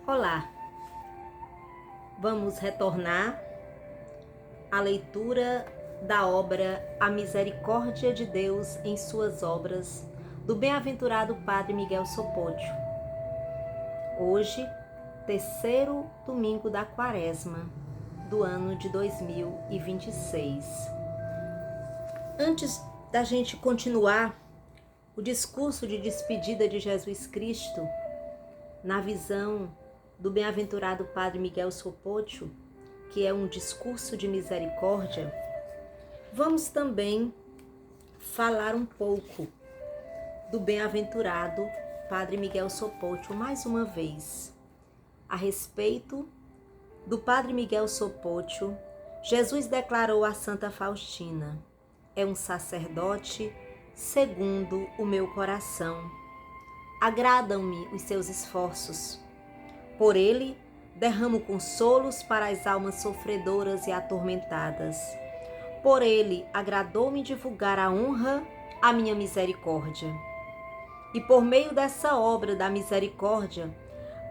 Olá, vamos retornar à leitura da obra A Misericórdia de Deus em Suas Obras, do bem-aventurado Padre Miguel Sopódio. Hoje, terceiro domingo da Quaresma do ano de 2026. Antes da gente continuar o discurso de despedida de Jesus Cristo, na visão do bem-aventurado Padre Miguel Sopódio, que é um discurso de misericórdia, vamos também falar um pouco do bem-aventurado Padre Miguel Sopódio mais uma vez. A respeito do Padre Miguel Sopódio, Jesus declarou a Santa Faustina: é um sacerdote segundo o meu coração. Agradam-me os seus esforços. Por ele, derramo consolos para as almas sofredoras e atormentadas. Por ele, agradou-me divulgar a honra à minha misericórdia. E por meio dessa obra da misericórdia,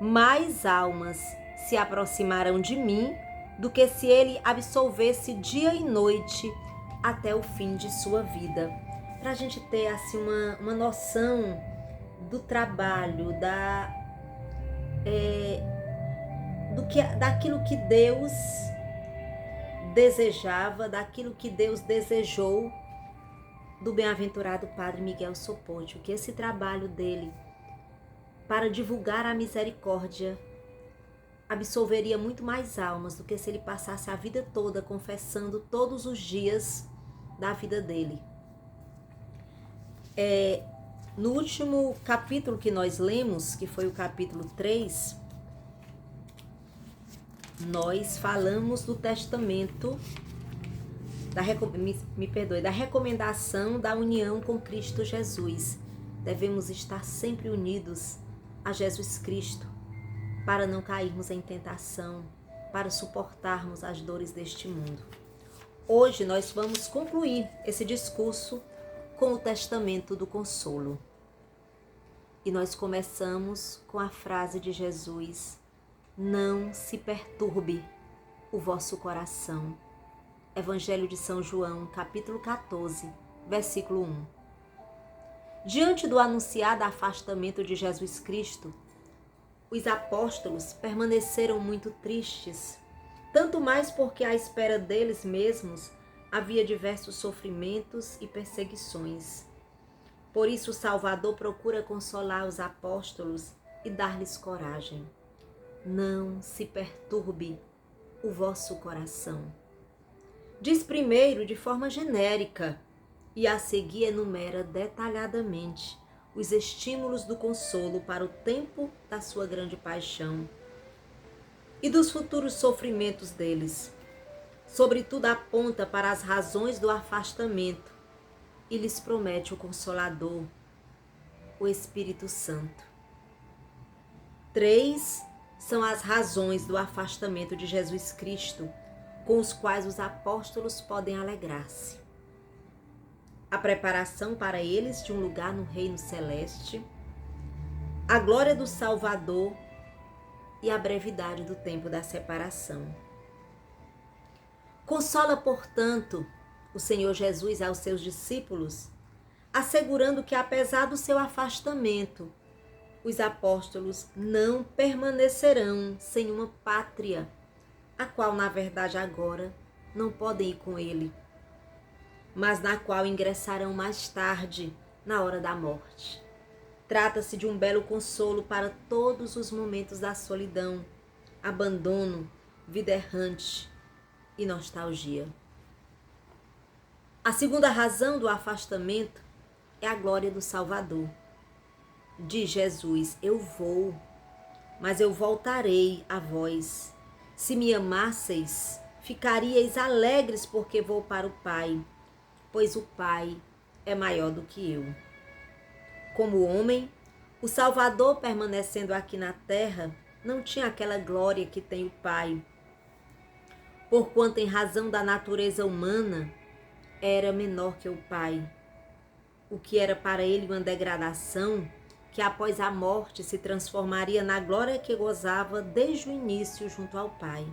mais almas se aproximarão de mim do que se ele absolvesse dia e noite até o fim de sua vida. Para a gente ter assim uma noção do trabalho, daquilo que Deus desejava, daquilo que Deus desejou do bem-aventurado Padre Miguel Sopódio, que esse trabalho dele para divulgar a misericórdia absolveria muito mais almas do que se ele passasse a vida toda confessando todos os dias da vida dele. No último capítulo que nós lemos, que foi o capítulo 3, nós falamos do testamento, da recomendação da união com Cristo Jesus. Devemos estar sempre unidos a Jesus Cristo para não cairmos em tentação, para suportarmos as dores deste mundo. Hoje nós vamos concluir esse discurso com o testamento do consolo. E nós começamos com a frase de Jesus: não se perturbe o vosso coração. Evangelho de São João, capítulo 14, versículo 1. Diante do anunciado afastamento de Jesus Cristo, os apóstolos permaneceram muito tristes, tanto mais porque à espera deles mesmos havia diversos sofrimentos e perseguições. Por isso o Salvador procura consolar os apóstolos e dar-lhes coragem. Não se perturbe o vosso coração. Diz primeiro de forma genérica e a seguir enumera detalhadamente os estímulos do consolo para o tempo da sua grande paixão e dos futuros sofrimentos deles. Sobretudo aponta para as razões do afastamento e lhes promete o Consolador, o Espírito Santo. 3 são as razões do afastamento de Jesus Cristo, com os quais os apóstolos podem alegrar-se: a preparação para eles de um lugar no reino celeste, a glória do Salvador e a brevidade do tempo da separação. Consola, portanto, o Senhor Jesus aos seus discípulos, assegurando que, apesar do seu afastamento, os apóstolos não permanecerão sem uma pátria, a qual, na verdade, agora não podem ir com ele, mas na qual ingressarão mais tarde, na hora da morte. Trata-se de um belo consolo para todos os momentos da solidão, abandono, vida errante e nostalgia. A segunda razão do afastamento é a glória do Salvador. Diz Jesus: eu vou, mas eu voltarei a vós. Se me amasseis, ficaríeis alegres porque vou para o Pai, pois o Pai é maior do que eu. Como homem, o Salvador, permanecendo aqui na terra, não tinha aquela glória que tem o Pai, porquanto, em razão da natureza humana, era menor que o Pai. O que era para ele uma degradação que após a morte se transformaria na glória que gozava desde o início junto ao Pai.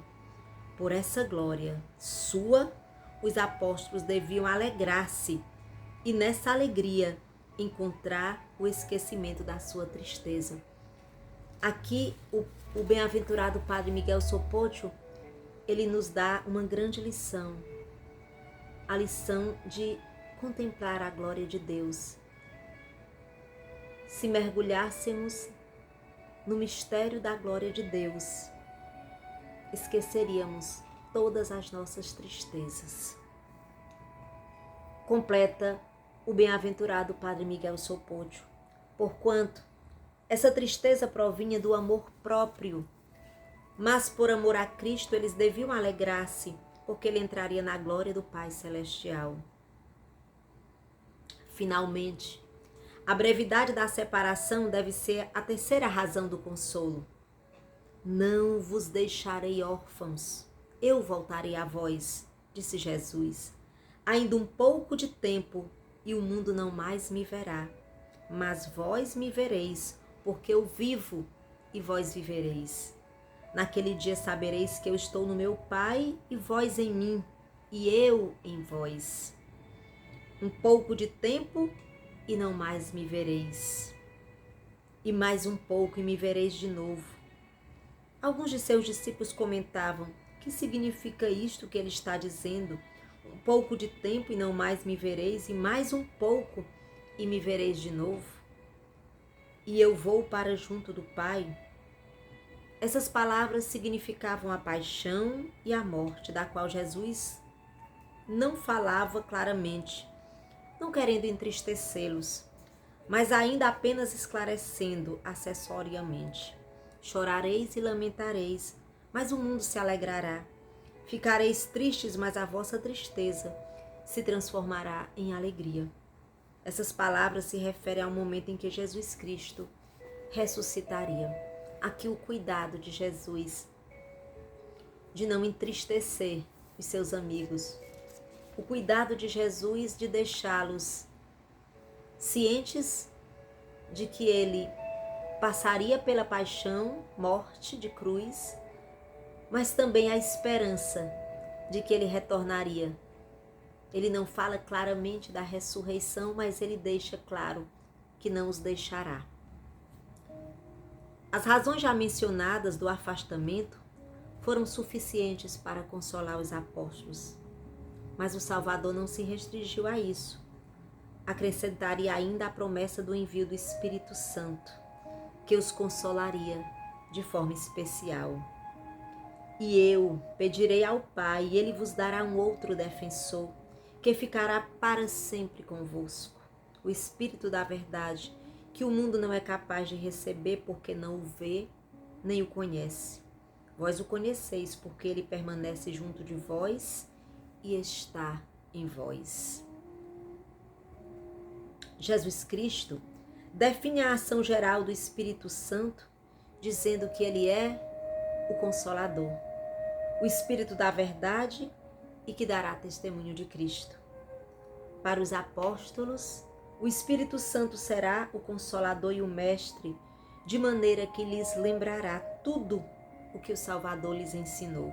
Por essa glória sua, os apóstolos deviam alegrar-se e nessa alegria encontrar o esquecimento da sua tristeza. Aqui o bem-aventurado Padre Miguel Sopocchio, ele nos dá uma grande lição, a lição de contemplar a glória de Deus. Se mergulhássemos no mistério da glória de Deus, esqueceríamos todas as nossas tristezas. Completa o bem-aventurado Padre Miguel Sopocchio, porquanto essa tristeza provinha do amor próprio, mas por amor a Cristo eles deviam alegrar-se, porque ele entraria na glória do Pai Celestial. Finalmente, a brevidade da separação deve ser a terceira razão do consolo. Não vos deixarei órfãos, eu voltarei a vós, disse Jesus. Ainda um pouco de tempo e o mundo não mais me verá, mas vós me vereis, porque eu vivo e vós vivereis. Naquele dia sabereis que eu estou no meu Pai e vós em mim, e eu em vós. Um pouco de tempo e não mais me vereis. E mais um pouco e me vereis de novo. Alguns de seus discípulos comentavam: que significa isto que ele está dizendo? Um pouco de tempo e não mais me vereis, e mais um pouco e me vereis de novo? E eu vou para junto do Pai? Essas palavras significavam a paixão e a morte, da qual Jesus não falava claramente, não querendo entristecê-los, mas ainda apenas esclarecendo acessoriamente. Chorareis e lamentareis, mas o mundo se alegrará. Ficareis tristes, mas a vossa tristeza se transformará em alegria. Essas palavras se referem ao momento em que Jesus Cristo ressuscitaria. Aqui o cuidado de Jesus de não entristecer os seus amigos. O cuidado de Jesus de deixá-los cientes de que ele passaria pela paixão, morte de cruz, mas também a esperança de que ele retornaria. Ele não fala claramente da ressurreição, mas ele deixa claro que não os deixará. As razões já mencionadas do afastamento foram suficientes para consolar os apóstolos, mas o Salvador não se restringiu a isso. Acrescentaria ainda a promessa do envio do Espírito Santo, que os consolaria de forma especial. E eu pedirei ao Pai, e ele vos dará um outro defensor, que ficará para sempre convosco, o Espírito da verdade, que o mundo não é capaz de receber porque não o vê nem o conhece. Vós o conheceis porque ele permanece junto de vós e está em vós. Jesus Cristo define a ação geral do Espírito Santo dizendo que ele é o Consolador, o Espírito da verdade e que dará testemunho de Cristo. Para os apóstolos, o Espírito Santo será o Consolador e o Mestre, de maneira que lhes lembrará tudo o que o Salvador lhes ensinou.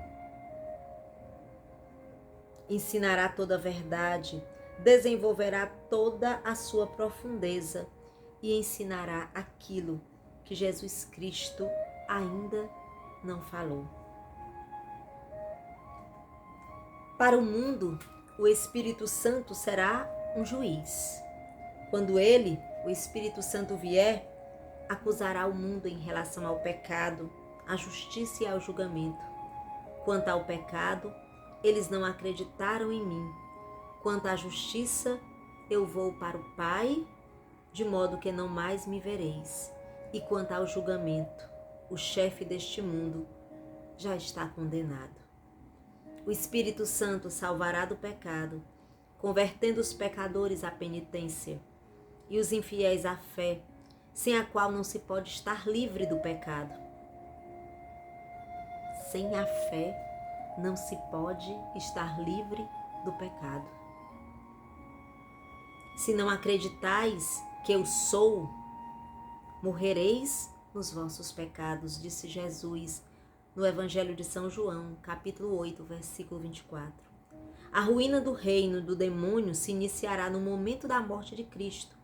Ensinará toda a verdade, desenvolverá toda a sua profundeza e ensinará aquilo que Jesus Cristo ainda não falou. Para o mundo, o Espírito Santo será um juiz. Quando ele, o Espírito Santo, vier, acusará o mundo em relação ao pecado, à justiça e ao julgamento. Quanto ao pecado, eles não acreditaram em mim. Quanto à justiça, eu vou para o Pai, de modo que não mais me vereis. E quanto ao julgamento, o chefe deste mundo já está condenado. O Espírito Santo salvará do pecado, convertendo os pecadores à penitência e os infiéis à fé, sem a qual não se pode estar livre do pecado. Sem a fé não se pode estar livre do pecado. Se não acreditais que eu sou, morrereis nos vossos pecados, disse Jesus no Evangelho de São João, capítulo 8, versículo 24. A ruína do reino do demônio se iniciará no momento da morte de Cristo.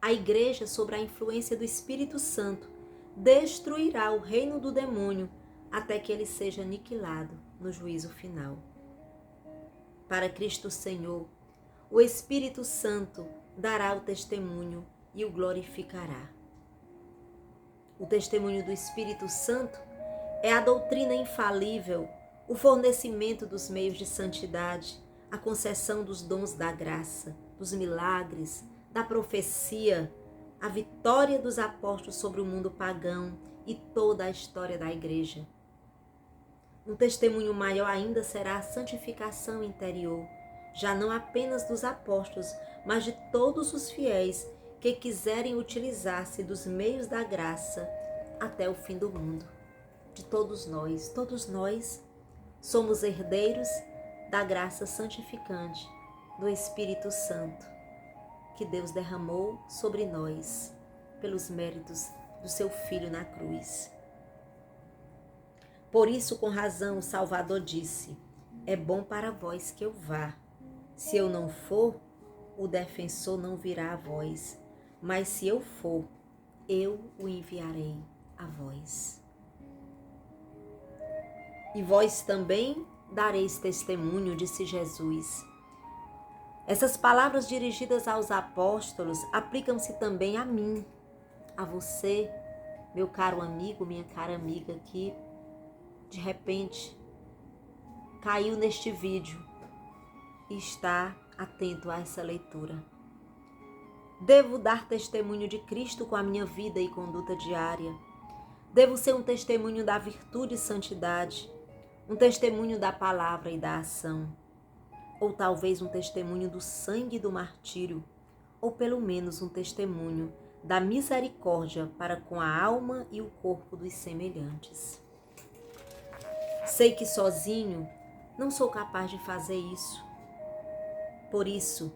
A Igreja, sob a influência do Espírito Santo, destruirá o reino do demônio até que ele seja aniquilado no juízo final. Para Cristo Senhor, o Espírito Santo dará o testemunho e o glorificará. O testemunho do Espírito Santo é a doutrina infalível, o fornecimento dos meios de santidade, a concessão dos dons da graça, dos milagres, da profecia, a vitória dos apóstolos sobre o mundo pagão e toda a história da Igreja. Um testemunho maior ainda será a santificação interior, já não apenas dos apóstolos, mas de todos os fiéis que quiserem utilizar-se dos meios da graça até o fim do mundo. De todos nós somos herdeiros da graça santificante do Espírito Santo, que Deus derramou sobre nós pelos méritos do seu Filho na cruz. Por isso, com razão, o Salvador disse: é bom para vós que eu vá. Se eu não for, o defensor não virá a vós, mas se eu for, eu o enviarei a vós. E vós também dareis testemunho, disse Jesus. Essas palavras dirigidas aos apóstolos aplicam-se também a mim, a você, meu caro amigo, minha cara amiga, que de repente caiu neste vídeo e está atento a essa leitura. Devo dar testemunho de Cristo com a minha vida e conduta diária. Devo ser um testemunho da virtude e santidade, um testemunho da palavra e da ação, ou talvez um testemunho do sangue e do martírio, ou pelo menos um testemunho da misericórdia para com a alma e o corpo dos semelhantes. Sei que sozinho não sou capaz de fazer isso. Por isso,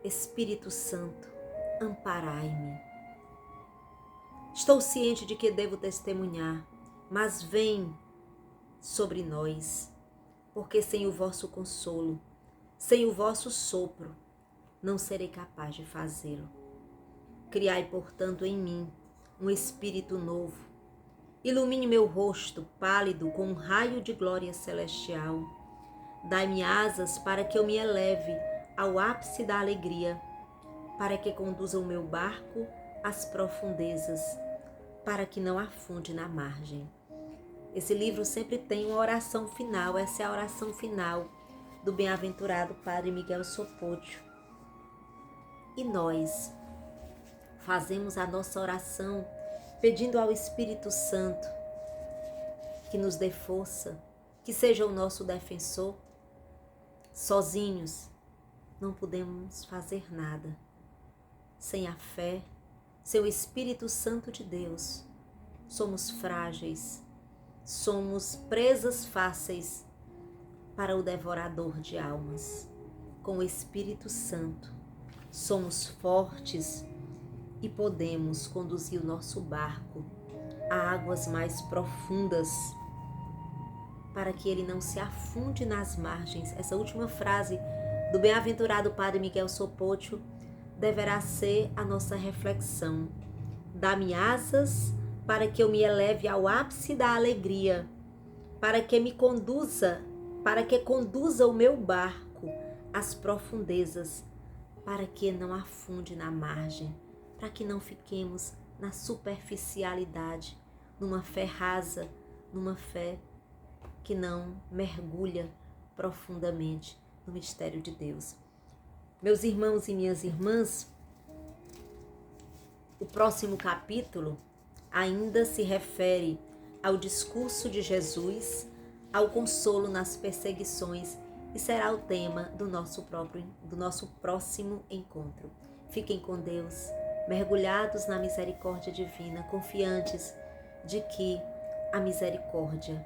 Espírito Santo, amparai-me. Estou ciente de que devo testemunhar, mas vem sobre nós, porque sem o vosso consolo, sem o vosso sopro, não serei capaz de fazê-lo. Criai, portanto, em mim um espírito novo. Ilumine meu rosto pálido com um raio de glória celestial. Dai-me asas para que eu me eleve ao ápice da alegria, para que conduza o meu barco às profundezas, para que não afunde na margem. Esse livro sempre tem uma oração final, essa é a oração final do bem-aventurado Padre Miguel Sopocchio. E nós fazemos a nossa oração pedindo ao Espírito Santo que nos dê força, que seja o nosso defensor. Sozinhos não podemos fazer nada. Sem a fé, sem o Espírito Santo de Deus, somos frágeis, somos presas fáceis para o devorador de almas. Com o Espírito Santo, somos fortes e podemos conduzir o nosso barco a águas mais profundas, para que ele não se afunde nas margens. Essa última frase do bem-aventurado Padre Miguel Sopocchio deverá ser a nossa reflexão. Dá-me asas para que eu me eleve ao ápice da alegria, para que conduza o meu barco às profundezas, para que não afunde na margem, para que não fiquemos na superficialidade, numa fé rasa, numa fé que não mergulha profundamente no mistério de Deus. Meus irmãos e minhas irmãs, o próximo capítulo ainda se refere ao discurso de Jesus, ao consolo nas perseguições, e será o tema do nosso próximo encontro. Fiquem com Deus, mergulhados na misericórdia divina, confiantes de que a misericórdia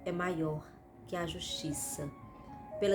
é maior que a justiça